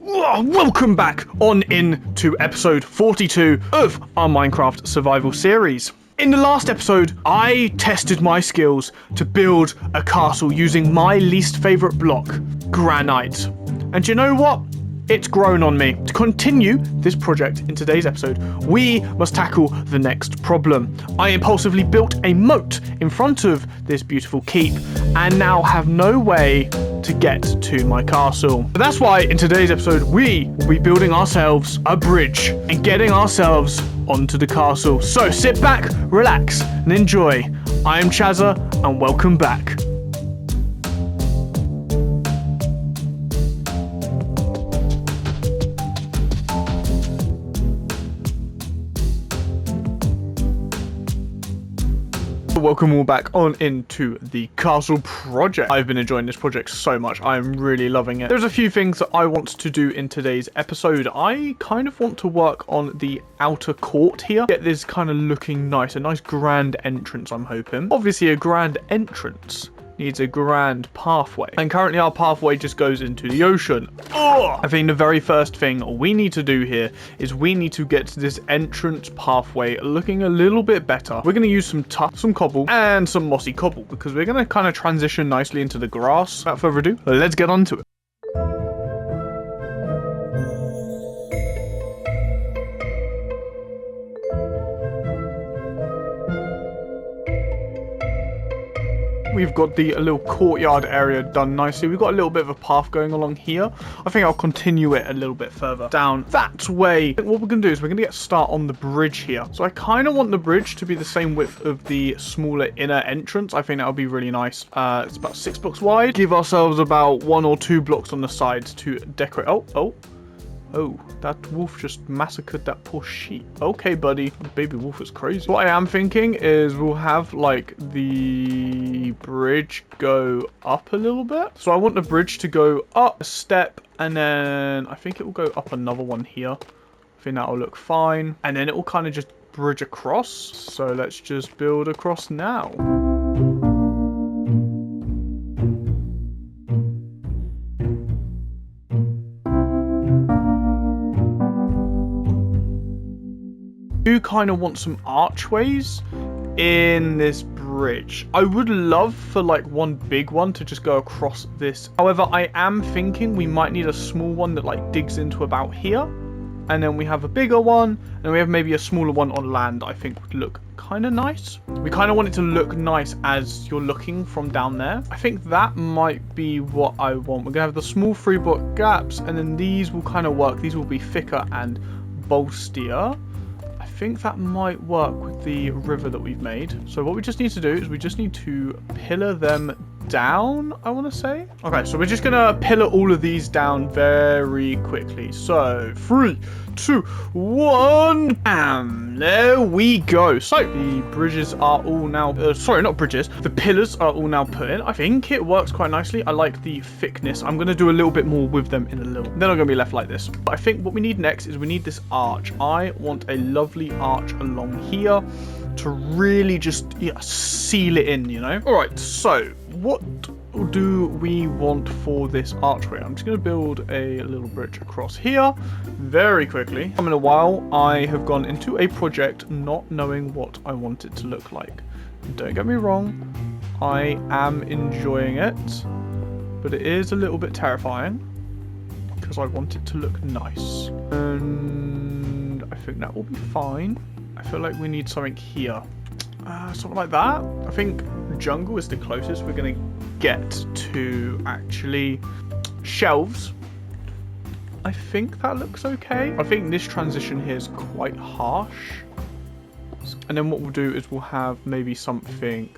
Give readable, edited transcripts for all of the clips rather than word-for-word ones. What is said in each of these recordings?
Welcome back on into episode 42 of our Minecraft survival series. In the last episode, I tested my skills to build a castle using my least favorite block, granite. And you know what? It's grown on me. To continue this project in today's episode, we must tackle the next problem. I impulsively built a moat in front of this beautiful keep and now have no way to get to my castle. But that's why in today's episode, we will be building ourselves a bridge and getting ourselves onto the castle. So sit back, relax, and enjoy. I am Chazza, and welcome back. Welcome all back on into the castle project. I've been enjoying this project so much. I'm really loving it. There's a few things that I want to do in today's episode. I kind of want to work on the outer court here. Get this kind of looking nice. A nice grand entrance, I'm hoping. Obviously, a grand entrance needs a grand pathway. And currently our pathway just goes into the ocean. I think the very first thing we need to do here is we need to get this entrance pathway looking a little bit better. We're going to use some cobble and some mossy cobble because we're going to kind of transition nicely into the grass. Without further ado, let's get on to it. We've got the little courtyard area done nicely. We've got a little bit of a path going along here. I think I'll continue it a little bit further down that way. What we're going to do is we're going to get start on the bridge here. So I kind of want the bridge to be the same width of the smaller inner entrance. I think that would be really nice. It's about 6 blocks wide. Give ourselves about 1 or 2 blocks on the sides to decorate. Oh, that wolf just massacred that poor sheep. Okay, buddy. The baby wolf is crazy. What I am thinking is we'll have, like, the bridge go up a little bit. So I want the bridge to go up a step, and then I think it will go up another one here. I think that'll look fine. And then it will kind of just bridge across. So let's just build across now. Do kind of want some archways in this bridge. I would love for like one big one to just go across this. However, I am thinking we might need a small one that like digs into about here. And then we have a bigger one. And we have maybe a smaller one on land I think would look kind of nice. We kind of want it to look nice as you're looking from down there. I think that might be what I want. We're going to have the small 3-block gaps. And then these will kind of work. These will be thicker and bolstier. I think that might work with the river that we've made. So what we just need to do is we just need to pillar them down, I want to say. Okay, so we're just going to pillar all of these down very quickly. So 3, 2, 1, and there we go. So the bridges are all now, sorry, not bridges. The pillars are all now put in. I think it works quite nicely. I like the thickness. I'm going to do a little bit more with them in a little. They're not going to be left like this. But I think what we need next is we need this arch. I want a lovely arch along here to really just seal it in, you know? All right, so what do we want for this archway? I'm just going to build a little bridge across here very quickly. In a while, I have gone into a project not knowing what I want it to look like. Don't get me wrong, I am enjoying it, but it is a little bit terrifying because I want it to look nice. And I think that will be fine. I feel like we need something here. Something like that. I think jungle is the closest we're going to get to actually shelves. I think that looks okay. I think this transition here is quite harsh. And then what we'll do is we'll have maybe something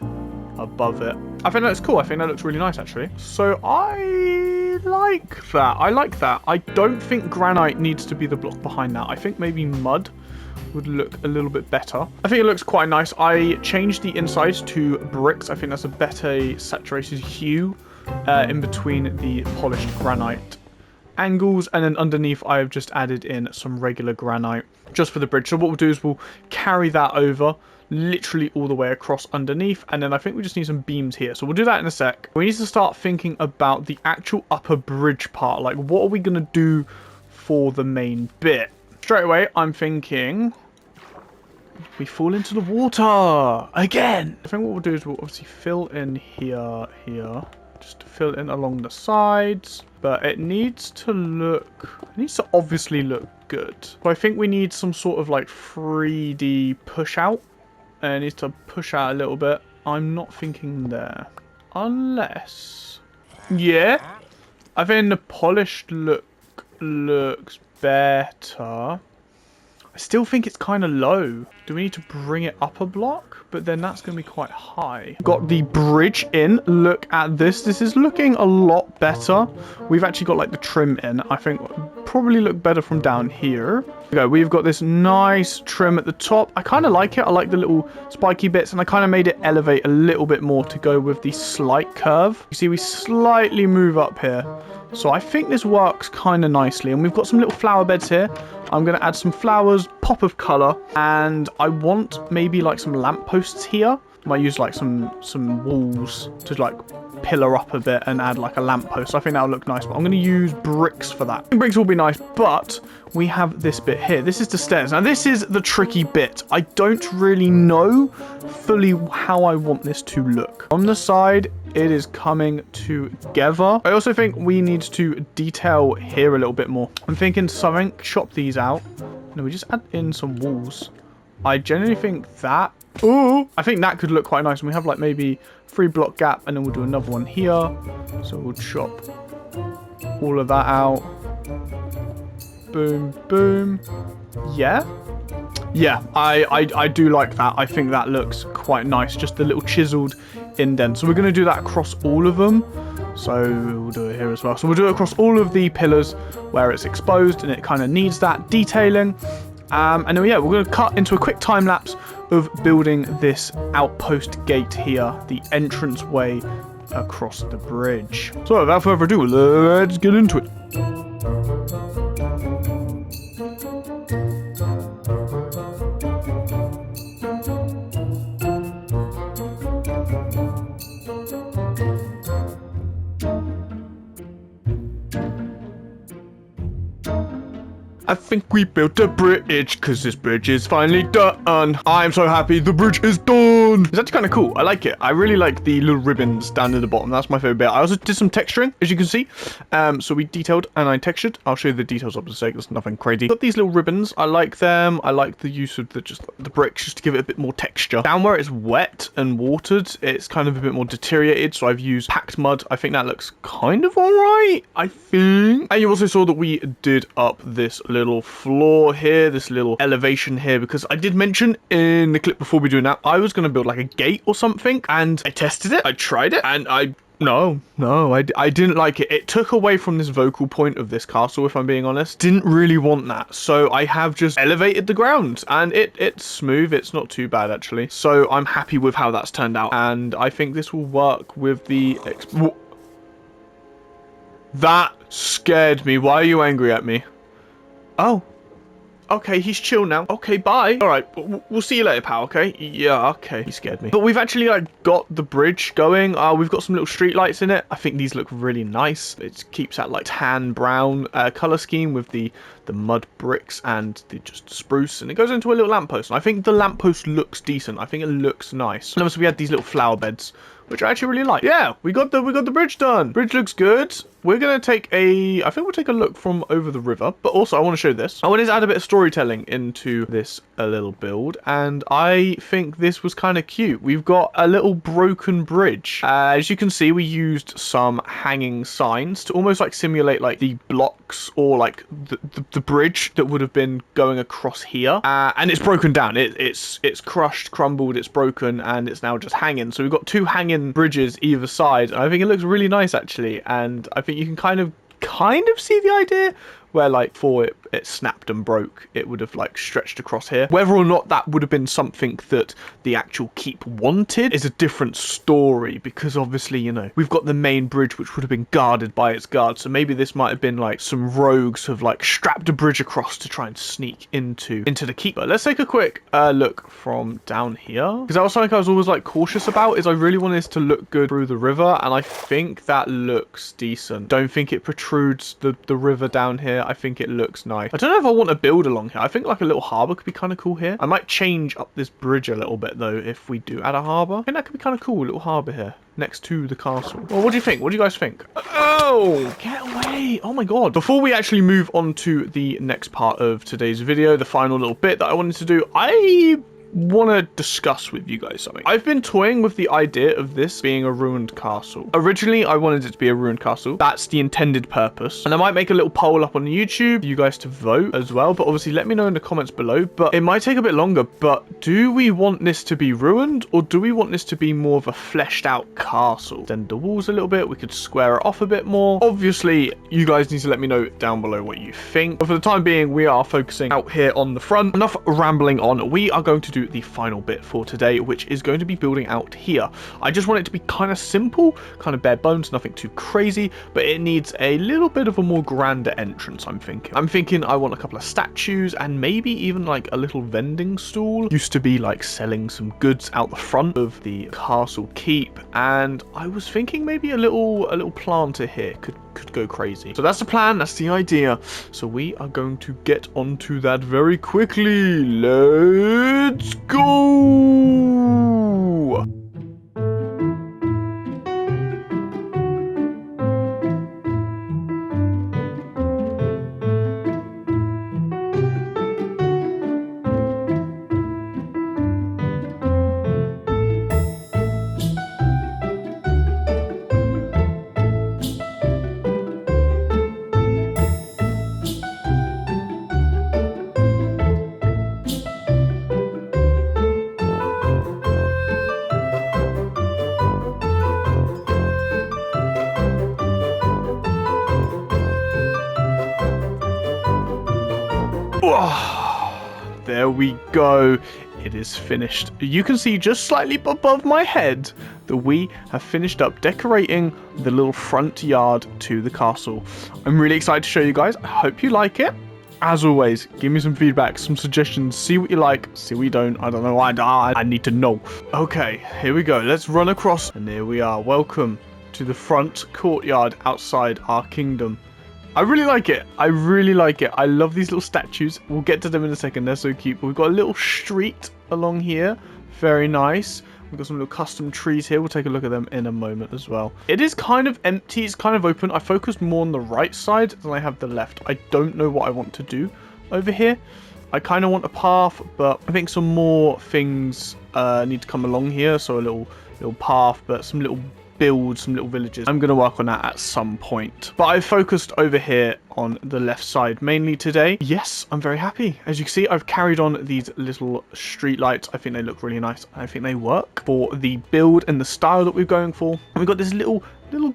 above it. I think that's cool. I think that looks really nice, actually. So I like that. I like that. I don't think granite needs to be the block behind that. I think maybe mud would look a little bit better. I think it looks quite nice. I changed the insides to bricks. I think that's a better saturated hue in between the polished granite angles, and then underneath I have just added in some regular granite just for the bridge. So what we'll do is we'll carry that over literally all the way across underneath, and then I think we just need some beams here, so we'll do that in a sec. We need to start thinking about the actual upper bridge part. Like, what are we gonna do for the main bit. Straight away, I'm thinking we fall into the water again. I think what we'll do is we'll obviously fill in here, just to fill in along the sides. But it needs to obviously look good. So I think we need some sort of like 3D push out. And it needs to push out a little bit. I'm not thinking there. Unless, yeah, I think the polished look looks better. I still think it's kind of low. Do we need to bring it up a block? But then that's going to be quite high. Got the bridge in. Look at this. This is looking a lot better. We've actually got like the trim in. I think probably look better from down here. Okay, we've got this nice trim at the top. I kind of like it. I like the little spiky bits, and I kind of made it elevate a little bit more to go with the slight curve. You see, we slightly move up here. So I think this works kind of nicely. And we've got some little flower beds here. I'm going to add some flowers, pop of colour. And I want maybe like some lampposts here. I might use like some walls to like pillar up a bit and add like a lamppost. I think that'll look nice. But I'm going to use bricks for that. Bricks will be nice, but we have this bit here. This is the stairs. Now this is the tricky bit. I don't really know fully how I want this to look. On the side, it is coming together. I also think we need to detail here a little bit more. I'm thinking something, chop these out, and then we just add in some walls. I generally think that, I think that could look quite nice. And we have like maybe 3 block gap, and then we'll do another one here. So we'll chop all of that out. Boom, boom. Yeah. Yeah, I do like that. I think that looks quite nice. Just a little chiseled indent. So we're going to do that across all of them. So we'll do it here as well. So we'll do it across all of the pillars where it's exposed and it kind of needs that detailing. And then, yeah, we're going to cut into a quick time lapse of building this outpost gate here, the entrance way across the bridge. So without further ado, let's get into it. I think we built a bridge, because this bridge is finally done. I'm so happy the bridge is done. It's actually kind of cool. I like it. I really like the little ribbons down at the bottom. That's my favorite bit. I also did some texturing, as you can see. So we detailed and I textured. I'll show you the details up to sake. There's nothing crazy. Got these little ribbons. I like them. I like the use of the bricks just to give it a bit more texture. Down where it's wet and watered, it's kind of a bit more deteriorated. So I've used packed mud. I think that looks kind of all right, I think. And you also saw that we did up this little floor here, this little elevation here, because I did mention in the clip before we do that, I was going to build like a gate or something, and I tested it, I tried it, and I didn't like it. It took away from this vocal point of this castle, if I'm being honest. Didn't really want that. So I have just elevated the ground, and it's smooth. It's not too bad, actually. So I'm happy with how that's turned out, and I think this will work with the... That scared me. Why are you angry at me? Oh. Okay, he's chill now. Okay, bye. All right, we'll see you later, pal, okay? Yeah, okay. He scared me. But we've actually, like, got the bridge going. We've got some little street lights in it. I think these look really nice. It keeps that, like, tan brown color scheme with the mud bricks and the just spruce. And it goes into a little lamppost. And I think the lamppost looks decent. I think it looks nice. And also, we had these little flower beds, which I actually really like. Yeah, we got the bridge done. Bridge looks good. We're going to take I think we'll take a look from over the river. But also, I want to show this. I wanted to add a bit of storytelling into this little build. And I think this was kind of cute. We've got a little broken bridge. As you can see, we used some hanging signs to almost like simulate like the blocks or like the bridge that would have been going across here. And it's broken down. It's crushed, crumbled, it's broken, and it's now just hanging. So we've got 2 hanging bridges either side. And I think it looks really nice, actually. And I think you can kind of see the idea where like before it snapped and broke, it would have like stretched across here. Whether or not that would have been something that the actual keep wanted is a different story, because obviously, you know, we've got the main bridge which would have been guarded by its guards. So maybe this might have been like some rogues have like strapped a bridge across to try and sneak into the keep. But let's take a quick look from down here, because that was something I was always like cautious about, is I really wanted this to look good through the river, and I think that looks decent. Don't think it protrudes the river down here. here. I think it looks nice. I don't know if I want to build along here. I think like a little harbour could be kind of cool here. I might change up this bridge a little bit though if we do add a harbour. I think that could be kind of cool, a little harbour here next to the castle. Well, what do you think? What do you guys think? Oh, get away. Oh my god. Before we actually move on to the next part of today's video, the final little bit that I wanted to do, I want to discuss with you guys something. I've been toying with the idea of this being a ruined castle. Originally, I wanted it to be a ruined castle. That's the intended purpose. And I might make a little poll up on YouTube for you guys to vote as well. But obviously, let me know in the comments below. But it might take a bit longer. But do we want this to be ruined? Or do we want this to be more of a fleshed out castle? Then the walls a little bit. We could square it off a bit more. Obviously, you guys need to let me know down below what you think. But for the time being, we are focusing out here on the front. Enough rambling on. We are going to do the final bit for today, which is going to be building out here. I just want it to be kind of simple, kind of bare bones, nothing too crazy, but it needs a little bit of a more grander entrance. I'm thinking I want a couple of statues and maybe even like a little vending stall. Used to be like selling some goods out the front of the castle keep, and I was thinking maybe a little planter here could go crazy. So that's the plan, that's the idea. So we are going to get onto that very quickly. Let's go! There we go. It is finished. You can see just slightly above my head that we have finished up decorating the little front yard to the castle. I'm really excited to show you guys. I hope you like it. As always, give me some feedback, some suggestions, see what you like, see what you don't. I don't know. I need to know. Okay, here we go. Let's run across. And here we are. Welcome to the front courtyard outside our kingdom. I really like it. I really like it. I love these little statues. We'll get to them in a second. They're so cute. But we've got a little street along here. Very nice. We've got some little custom trees here. We'll take a look at them in a moment as well. It is kind of empty. It's kind of open. I focused more on the right side than I have the left. I don't know what I want to do over here. I kind of want a path, but I think some more things need to come along here. So a little path, but some little build, some little villages. I'm going to work on that at some point. But I focused over here on the left side mainly today. Yes, I'm very happy. As you can see, I've carried on these little street lights. I think they look really nice. I think they work for the build and the style that we're going for. And we've got this little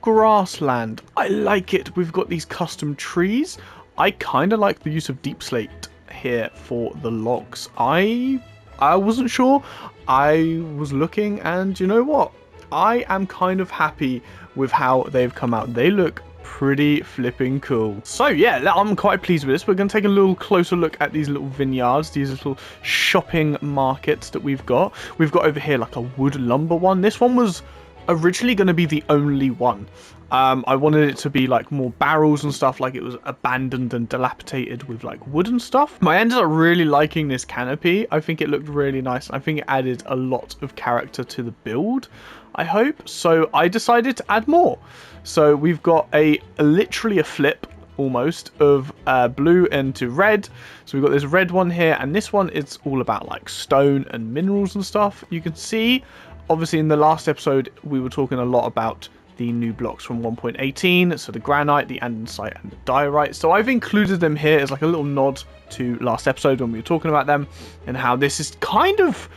grassland. I like it. We've got these custom trees. I kind of like the use of deep slate here for the logs. I wasn't sure. I was looking, and you know what? I am kind of happy with how they've come out. They look pretty flipping cool. So yeah, I'm quite pleased with this. We're going to take a little closer look at these little vineyards, these little shopping markets that we've got. We've got over here like a wood lumber one. This one was originally going to be the only one. I wanted it to be like more barrels and stuff, like it was abandoned and dilapidated with like wood and stuff. I ended up really liking this canopy. I think it looked really nice. I think it added a lot of character to the build, I hope. So I decided to add more. So we've got literally a flip almost of blue into red. So we've got this red one here, and this one is all about like stone and minerals and stuff. You can see obviously in the last episode we were talking a lot about the new blocks from 1.18, so the granite, the andesite, and the diorite. So I've included them here as like a little nod to last episode when we were talking about them, and how this is kind of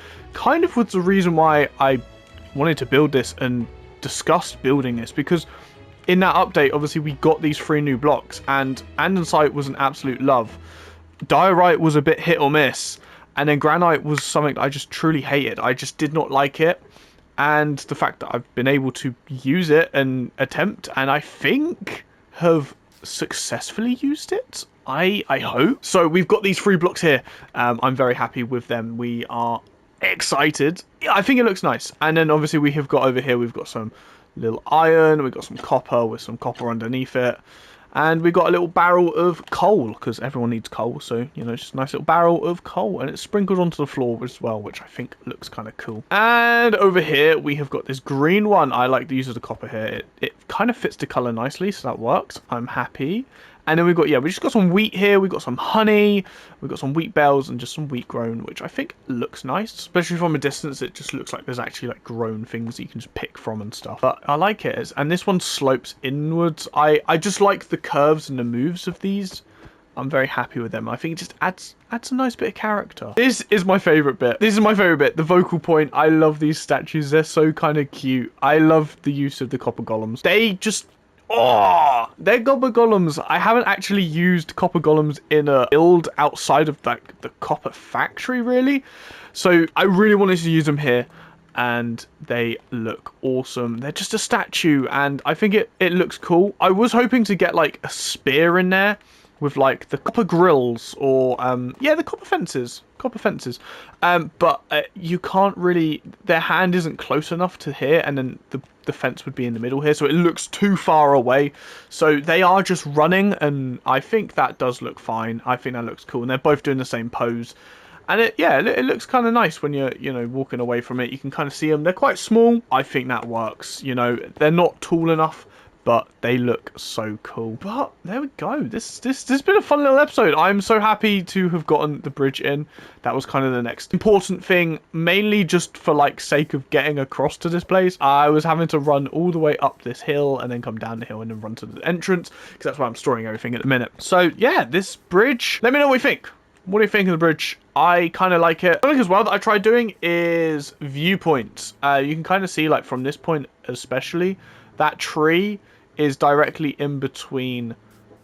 was the reason why I wanted to build this and discussed building this, because in that update obviously we got these 3 new blocks, and andesite was an absolute love, diorite was a bit hit or miss, and then granite was something I just truly hated. I just did not like it. And the fact that I've been able to use it and attempt, and I think have successfully used it, I hope. So we've got these 3 blocks here. I'm very happy with them. We are excited. Yeah, I think it looks nice. And then obviously we have got over here, we've got some little iron, we've got some copper with some copper underneath it. And we got a little barrel of coal, because everyone needs coal, so, you know, just a nice little barrel of coal. And it's sprinkled onto the floor as well, which I think looks kind of cool. And over here, we have got this green one. I like the use of the copper here. It kind of fits the colour nicely, so that works. I'm happy. And then we've got, yeah, we just got some wheat here. We've got some honey. We've got some wheat bells and just some wheat grown, which I think looks nice. Especially from a distance, it just looks like there's actually like grown things that you can just pick from and stuff. But I like it. And this one slopes inwards. I just like the curves and the moves of these. I'm very happy with them. I think it just adds a nice bit of character. This is my favourite bit. This is my favourite bit. The vocal point. I love these statues. They're so kind of cute. I love the use of the copper golems. They just... oh, they're copper golems. I haven't actually used copper golems in a build outside of like the copper factory, really. So I really wanted to use them here. And they look awesome. They're just a statue. And I think it looks cool. I was hoping to get like a spear in there with like the copper grills or yeah, the copper fences but you can't really, their hand isn't close enough to here, and then the fence would be in the middle here, so it looks too far away. So they are just running, and I think that does look fine. I think that looks cool, and they're both doing the same pose. And it looks kind of nice when you're, you know, walking away from it. You can kind of see them. They're quite small. I think that works. You know, they're not tall enough, but they look so cool. But there we go. This has been a fun little episode. I'm so happy to have gotten the bridge in. That was kind of the next important thing, mainly just for like sake of getting across to this place. I was having to run all the way up this hill and then come down the hill and then run to the entrance, because that's where I'm storing everything at the minute. So yeah, this bridge, let me know what you think. What do you think of the bridge? I kind of like it. Something as well that I tried doing is viewpoints. You can kind of see, like, from this point especially, that tree is directly in between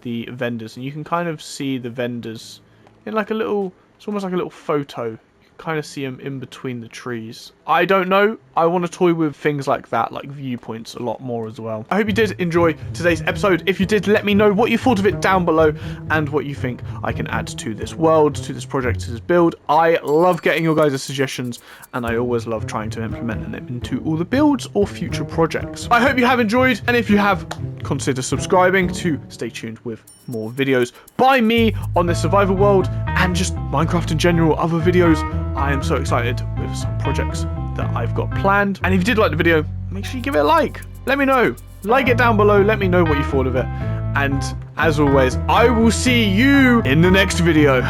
the vendors, and you can kind of see the vendors in like a little, it's almost like a little photo. You can kind of see them in between the trees. I don't know. I want to toy with things like that, like viewpoints, a lot more as well. I hope you did enjoy today's episode. If you did, let me know what you thought of it down below and what you think I can add to this world, to this project, to this build. I love getting your guys' suggestions, and I always love trying to implement them into all the builds or future projects. I hope you have enjoyed, and if you have, consider subscribing to stay tuned with more videos by me on the survival world and just Minecraft in general, other videos. I am so excited with some projects that I've got planned. And if you did like the video, make sure you give it a like. Let me know. Like it down below. Let me know what you thought of it. And as always, I will see you in the next video.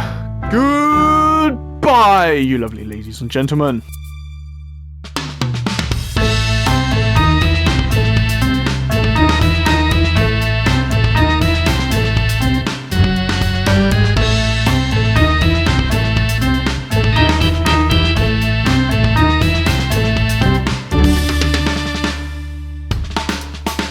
Goodbye, you lovely ladies and gentlemen.